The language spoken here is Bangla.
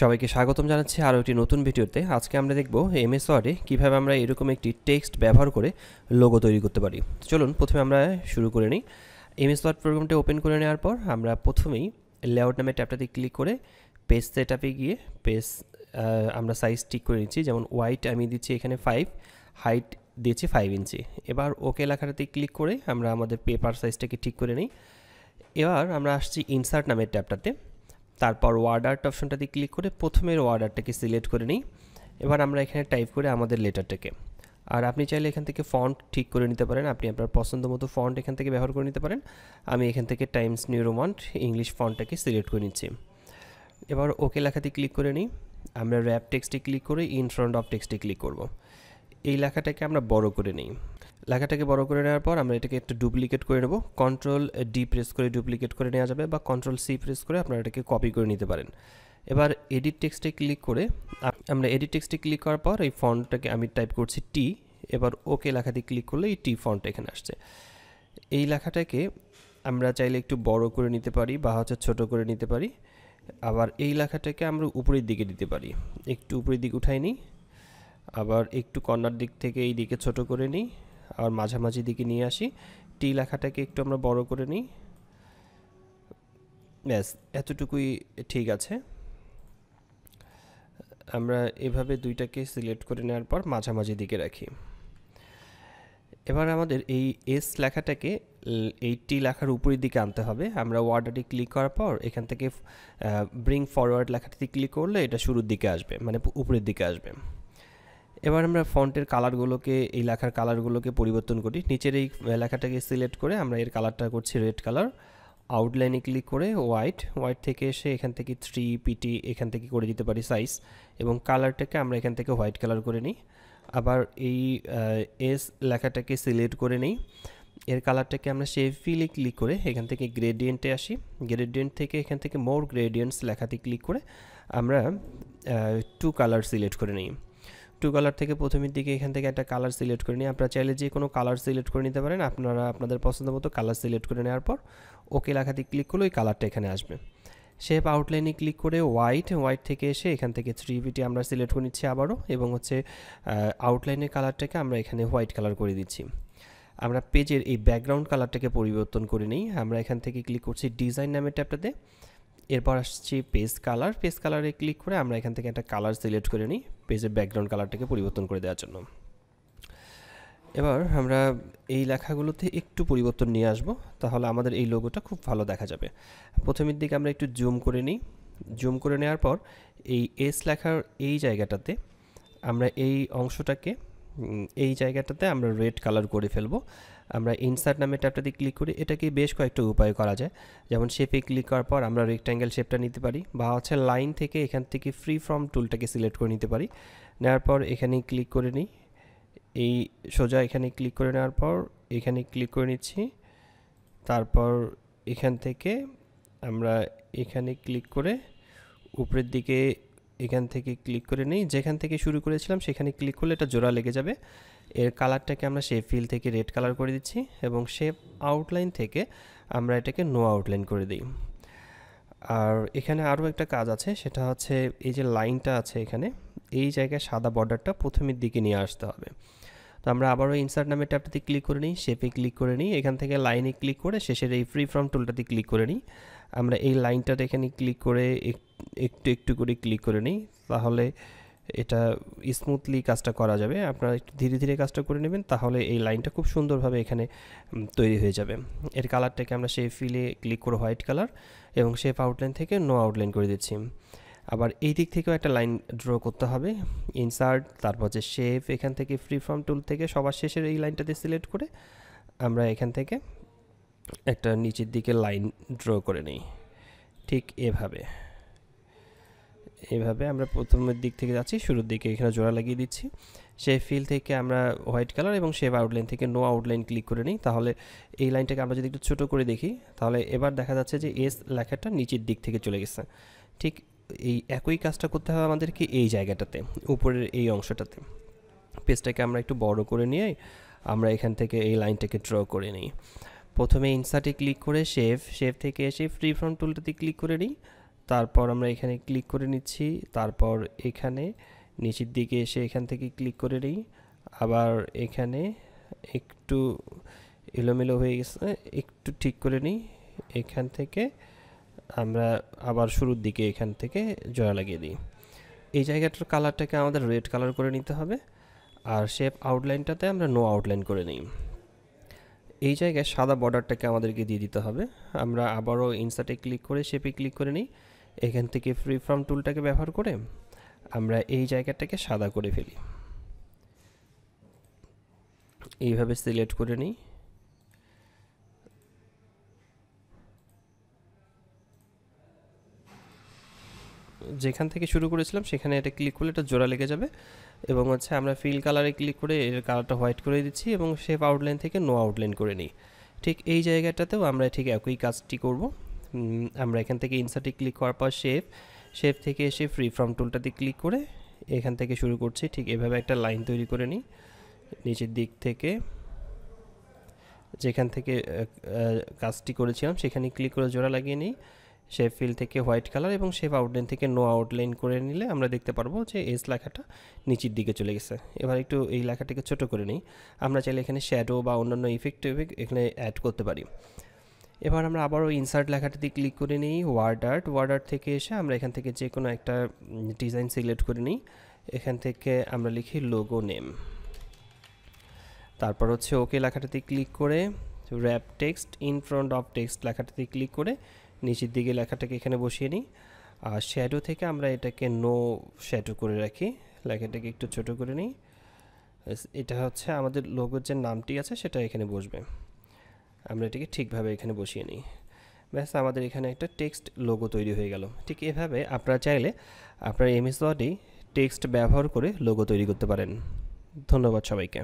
সবাইকে স্বাগতম জানাচ্ছি আরও একটি নতুন ভিডিওতে। আজকে আমরা দেখব এমএস ওয়ার্ডে কীভাবে আমরা এরকম একটি টেক্সট ব্যবহার করে লোগো তৈরি করতে পারি। চলুন প্রথমে আমরা শুরু করে নিই। এমএস ওয়ার্ড প্রোগ্রামটা ওপেন করে নেওয়ার পর আমরা প্রথমেই লেআউট নামে ট্যাবটাতে ক্লিক করে পেজ সেটআপে গিয়ে পেজ আমরা সাইজ ঠিক করে নিচ্ছি। যেমন ওয়াইট আমি দিচ্ছি এখানে 5, হাইট দিয়েছি 5 ইঞ্চি। এবার ওকে লেখাটাতে ক্লিক করে আমরা আমাদের পেপার সাইজটাকে ঠিক করে নিই। এবার আমরা আসছি ইনসার্ট নামের ট্যাবটাতে, তারপর ওয়ার্ড আর্ট অপশনটাতে ক্লিক করে প্রথমের ওয়ার্ড আর্টটাকে সিলেক্ট করে নিই। এবার আমরা এখানে টাইপ করে আমাদের লেটারটাকে, আর আপনি চাইলে এখান থেকে ফন্ট ঠিক করে নিতে পারেন, আপনি আপনার পছন্দ মতো ফন্ট এখান থেকে ব্যবহার করে নিতে পারেন। আমি এখান থেকে টাইমস নিউ রোমান ইংলিশ ফন্টটাকে সিলেক্ট করে নিচ্ছি। এবার ওকে লেখাতে ক্লিক করে নিই। আমরা র্যাপ টেক্সটে ক্লিক করে ইন ফ্রন্ট অফ টেক্সটে ক্লিক করব। এই লেখাটাকে আমরা বড় করে নিই। লেখাটাকে বড় করে নেওয়ার পর আমরা এটাকে একটু ডুপ্লিকেট করে নেব। কন্ট্রোল ডি প্রেস করে ডুপ্লিকেট করে নেওয়া যাবে, বা কন্ট্রোল সি প্রেস করে আপনারা এটাকে কপি করে নিতে পারেন। এবার এডিট টেক্সটে ক্লিক করে আমরা এডিট টেক্সটে ক্লিক করার পর এই ফন্টটাকে আমি টাইপ করছি টি। এবার ওকে লেখাতে ক্লিক করলে এই টি ফন্ট এখানে আসছে। এই লেখাটাকে আমরা চাইলে একটু বড় করে নিতে পারি বা ছোট করে নিতে পারি। আবার এই লেখাটাকে আমরা উপরের দিকে দিতে পারি, একটু উপরের দিকে উঠাই নিই। আবার একটু কর্নার দিক থেকে এই দিকে ছোট করে নিই, আর মাঝামাঝি দিকে নিয়ে আসি। টি লেখাটাকে একটু আমরা বড় করে নিই। ব্যাস, এতটুকুই ঠিক আছে। আমরা এভাবে দুইটাকে সিলেক্ট করে নেওয়ার পর মাঝামাঝি দিকে রাখি। এবার আমাদের এই এস লেখাটাকে এই টি লেখার উপরের দিকে আনতে হবে। আমরা ওয়ার্ডটি ক্লিক করার পর এখান থেকে ব্রিং ফরওয়ার্ড লেখাটিতে ক্লিক করলে এটা শুরুর দিকে আসবে, মানে উপরের দিকে আসবে। এবার আমরা ফন্টের কালারগুলোকে, এই লেখার কালারগুলোকে পরিবর্তন করি। নিচের এই লেখাটাকে সিলেক্ট করে আমরা এর কালারটা করছি রেড কালার। আউটলাইনে ক্লিক করে হোয়াইট থেকে এসে এখান থেকে 3 পিটি এখান থেকে করে দিতে পারি সাইজ, এবং কালারটাকে আমরা এখান থেকে হোয়াইট কালার করে নিই। আবার এই এস লেখাটাকে সিলেক্ট করে নিই। এর কালারটাকে আমরা শেপ ফিলে ক্লিক করে এখান থেকে গ্রেডিয়েন্টে আসি। গ্রেডিয়েন্ট থেকে এখান থেকে মোর গ্রেডিয়েন্টস লেখাতে ক্লিক করে আমরা 2 কালার সিলেক্ট করে নিই। 2 কালার থেকে প্রথমের দিকে এখান থেকে একটা কালার সিলেক্ট করে নিই। আপনারা চাইলে যে কোনো কালার সিলেক্ট করে নিতে পারেন। আপনারা আপনাদের পছন্দ মতো কালার সিলেক্ট করে নেওয়ার পর ওকে লেখাতে ক্লিক করলে ওই কালারটা এখানে আসবে। শেপ আউটলাইনে ক্লিক করে হোয়াইট থেকে এসে এখান থেকে 3 পিটি আমরা সিলেক্ট করে নিচ্ছি আবারও, এবং আউটলাইনের কালারটাকে আমরা এখানে হোয়াইট কালার করে দিচ্ছি। আমরা পেজের এই ব্যাকগ্রাউন্ড কালারটাকে পরিবর্তন করে নিই। আমরা এখান থেকে ক্লিক করছি ডিজাইন নামের ট্যাবটাতে। এরপর আসছি পেজ কালারে ক্লিক করে আমরা এখান থেকে একটা কালার সিলেক্ট করে নিই পেজের ব্যাকগ্রাউন্ড কালারটাকে পরিবর্তন করে দেওয়ার জন্য। এবার আমরা এই লেখাগুলোতে একটু পরিবর্তন নিয়ে আসব, তাহলে আমাদের এই লোগোটা খুব ভালো দেখা যাবে। প্রথমের দিকে আমরা একটু জুম করে নিই। জুম করে নেওয়ার পর এই এস লেখার এই জায়গাটাতে আমরা এই অংশটাকে এই জায়গাটাতে আমরা রেড কালার করে ফেলবো। আমরা ইনসার্ট নামে ট্যাবটাতে ক্লিক করি। এটাকে বেশ কয়েকটা উপায় করা যায়। যেমন শেপে ক্লিক করার পর আমরা রেক্ট্যাঙ্গেল শেপটা নিতে পারি, বা লাইন থেকে এখান থেকে ফ্রি ফর্ম টুলটাকে সিলেক্ট করে নিতে পারি। নেওয়ার পর এখানে ক্লিক করে নিই, এই সোজা এখানে ক্লিক করে নেওয়ার পর এখানে ক্লিক করে নিচ্ছি। তারপর এখান থেকে আমরা এখানে ক্লিক করে উপরের দিকে এখান থেকে ক্লিক করে নিই। যেখান থেকে শুরু করেছিলাম সেখানে ক্লিক করলে এটা জোড়া লেগে যাবে। এর কালারটাকে আমরা শেপ ফিল থেকে রেড কালার করে দিচ্ছি, এবং শেপ আউটলাইন থেকে আমরা এটাকে নো আউটলাইন করে দিই। আর এখানে আরও একটা কাজ আছে, সেটা হচ্ছে এই যে লাইনটা আছে এখানে, এই জায়গায় সাদা বর্ডারটা প্রথমের দিকে নিয়ে আসতে হবে। তো আমরা আবারও ইনসার্ট নামে ট্যাবটাতে ক্লিক করে নিই, শেপে ক্লিক করে নিই, এখান থেকে লাইনে ক্লিক করে শেষের এই ফ্রি ফর্ম টুলটাতে ক্লিক করে নিই। আমরা এই লাইনটাতে এখানে ক্লিক করে একটু করে ক্লিক করে নিই, তাহলে এটা স্মুথলি কাজটা করা যাবে। আপনারা একটু ধীরে ধীরে কাজটা করে নেবেন, তাহলে এই লাইনটা খুব সুন্দরভাবে এখানে তৈরি হয়ে যাবে। এর কালারটাকে আমরা শেপ ফিলে ক্লিক করে হোয়াইট কালার, এবং শেপ আউটলাইন থেকে নো আউটলাইন করে দিচ্ছি। আবার এই দিক থেকেও একটা লাইন ড্র করতে হবে। ইনসার্ট, তারপর শেপ, এখান থেকে ফ্রি ফর্ম টুল থেকে সবার শেষের এই লাইনটাতে সিলেক্ট করে আমরা এখান থেকে একটা নিচের দিকে লাইন ড্র করে নিই। ঠিক এভাবে আমরা প্রথমের দিক থেকে যাচ্ছি, শুরুর দিকে এখানে জোড়া লাগিয়ে দিচ্ছি। শেপ ফিল থেকে আমরা হোয়াইট কালার এবং শেপ আউটলাইন থেকে নো আউটলাইন ক্লিক করে নিই। তাহলে এই লাইনটাকে আমরা যদি একটু ছোটো করে দেখি, তাহলে এবার দেখা যাচ্ছে যে এস লেখাটা নিচের দিক থেকে চলে গেছে। ঠিক এই একই কাজটা করতে হবে আমাদেরকে এই জায়গাটাতে, উপরের এই অংশটাতে। পেজটাকে আমরা একটু বড় করে নিয়ে আমরা এখান থেকে এই লাইনটাকে ড্র করে নিই। প্রথমে ইনসার্টে ক্লিক করে শেপ থেকে এসে ফ্রি ফর্ম টুলটাতে ক্লিক করে নিই। তারপর আমরা এখানে ক্লিক করে নিচ্ছি, তারপর এখানে নিচের দিকে এসে এখান থেকে ক্লিক করে নিই, আবার এখানে একটু এলোমেলো হয়ে গেছে, একটু ঠিক করে নিই, এখান থেকে আমরা আবার শুরুর দিকে এখান থেকে জোড়া লাগিয়ে দিই। এই জায়গাটার কালারটাকে আমাদের রেড কালার করে নিতে হবে, আর শেপ আউটলাইনটাতে আমরা নো আউটলাইন করে নিই। এই জায়গায় সাদা বর্ডারটাকে আমাদেরকে দিয়ে দিতে হবে। আমরা আবারও ইনসার্টে ক্লিক করে শেপে ক্লিক করে নিই, এখান থেকে ফ্রি ফর্ম টুলটাকে ব্যবহার করে আমরা এই জায়গাটাকে সাদা করে ফেলি, এইভাবে সিলেক্ট করে নিই। যেখান থেকে শুরু করেছিলাম সেখানে এটা ক্লিক করলে এটা জোড়া লেগে যাবে, এবং হচ্ছে আমরা ফিল কালারে ক্লিক করে এর কালারটা হোয়াইট করে দিচ্ছি এবং শেপ আউটলাইন থেকে নো আউটলাইন করে নিই। ঠিক এই জায়গাটাতেও আমরা ঠিক একই কাজটি করব। আমরা এখান থেকে ইনসার্টে ক্লিক করার পর শেপ থেকে এসে ফ্রি ফর্ম টুলটাতে ক্লিক করে এখান থেকে শুরু করছি। ঠিক এভাবে একটা লাইন তৈরি করে নিই, নিচের দিক থেকে যেখান থেকে কাজটি করেছিলাম সেখানে ক্লিক করে জোড়া লাগিয়ে নিই, শেপ ফিল থেকে হোয়াইট কালার এবং শেপ আউটলাইন থেকে নো আউটলাইন করে নিলে আমরা দেখতে পারবো যে এস লেখাটা নিচের দিকে চলে গেছে। এবার একটু এই লেখাটাকে ছোট করে নিই, আমরা চাইলে এখানে শ্যাডো বা অন্যান্য ইফেক্ট এখানে অ্যাড করতে পারি। এবার আমরা আবারও ইনসার্ট লেখাটাতে ক্লিক করে নিই, ওয়ার্ড আর্ট থেকে এসে আমরা এখান থেকে যে কোনো একটা ডিজাইন সিলেক্ট করে নিই, এখান থেকে আমরা লিখি লোগো নেম, তারপর হচ্ছে ওকে লেখাটাতে ক্লিক করে wrap text in front of text লেখাটাতে ক্লিক করে নিচের দিকে লেখাটাকে এখানে বসিয়ে নিই। আর শ্যাডো থেকে আমরা এটাকে নো শ্যাডো করে রাখি, লেখাটাকে একটু ছোট করে নিই। এটা হচ্ছে আমাদের লোগোর যে নামটি আছে সেটা এখানে বসবে, আমরা এটাকে ঠিকভাবে এখানে বসিয়ে নিই। ব্যাস, আমাদের এখানে একটা টেক্সট লোগো তৈরি হয়ে গেল। ঠিক এভাবে আপনারা চাইলে আপনার এমএস ওয়ার্ডে টেক্সট ব্যবহার করে লোগো তৈরি করতে পারেন। ধন্যবাদ সবাইকে।